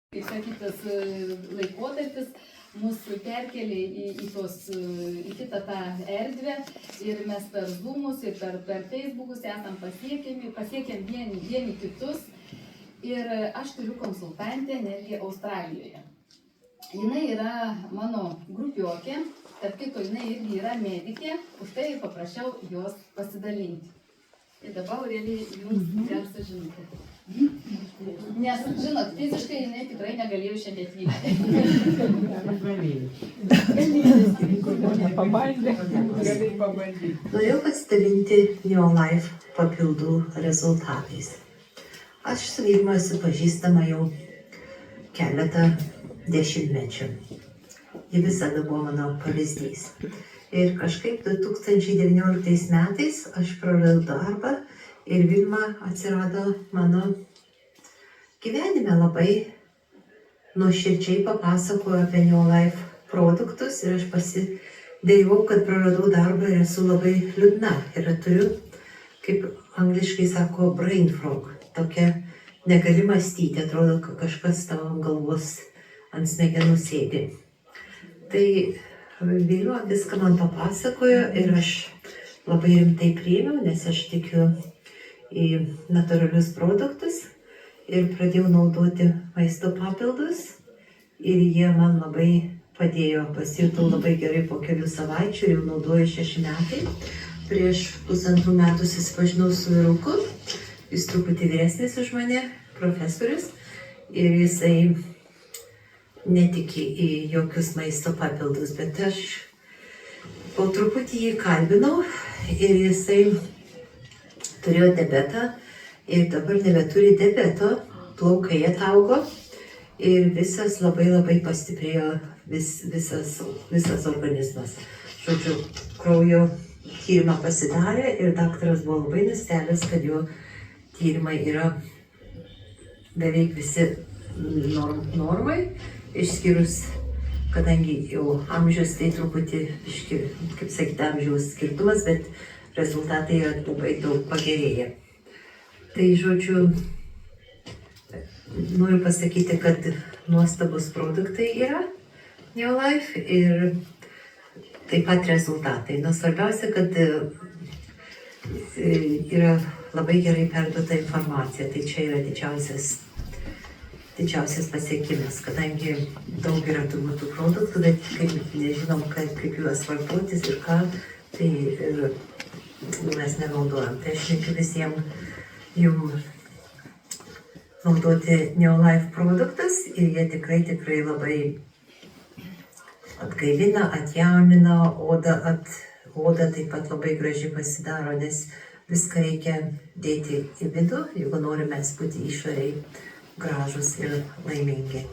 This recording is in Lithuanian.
Kaip sakytas laikotarpis mus perkelė į kitą tą erdvę ir mes per Zoomus ir per Facebookus esam pasiekėm vieni kitus. Ir aš turiu konsultantę netgi Australijoje. Jinai yra mano grupiokė, tarp kito jinai irgi yra medikė, už tai paprašiau jos pasidalinti. Ir dabar realiai jums geriausia žinutė. Nes, žinot, fiziškai jinai tikrai negalėjo šiandien atvykti. Norėjau pasidalinti Neolife papildų rezultatais. Aš su Vilma esu pažįstama jau keletą dešimtmečių. Ji visada buvo mano pavyzdys. Ir kažkaip 2019 metais aš praradau darbą ir Vilma atsirado mano gyvenime. Labai nuoširdžiai papasakojo apie Neolife produktus ir aš pasidėjau, kad praradau darbą ir esu labai liūdna. Ir turiu, kaip angliškai sako, brain fog. Tokia negali mąstyti, atrodo, kad kažkas tavo galvos ant smegenų sėdi. Tai Vilma viską man papasakojo ir aš labai rimtai priėmiau, nes aš tikiu į natūralius produktus ir pradėjau naudoti maisto papildus ir jie man labai padėjo. Pasijutau labai gerai po kelių savaičių ir jau naudoju 6 metai. Prieš 1,5 metų susipažinau su vyruku, jis truputį vyresnis už mane, profesorius, ir jisai netiki į jokius maisto papildus, bet aš po truputį jį kalbinau ir jisai turėjo diabetą ir dabar nebeturi diabeto, plaukai ataugo ir visas labai pastiprėjo visas organizmas. Žodžiu, kraujo tyrimą pasidarė ir daktaras buvo labai nustebęs, kad jo tyrimai yra beveik visi normai, išskyrus, kadangi jau amžius tai truputį, kaip sakyti, amžiaus skirtumas, bet rezultatai yra labai daug pagerėję. Tai žodžiu, noriu pasakyti, kad nuostabus produktai yra Neolife ir taip pat rezultatai. Nu, svarbiausia, kad yra labai gerai perduota informacija, tai čia yra didžiausias pasiekimas, kadangi daug yra turbūt tų produktų, bet nežinom, kaip juos vartotis ir ką, tai mes nenaudojam. Tai aš linkiu visiems jums naudoti Neolife produktus ir jie tikrai labai atgaivina, atjaunina odą, oda taip pat labai graži pasidaro, nes viską reikia dėti į vidų, jeigu norime būti išoriai gražus ir laimingi.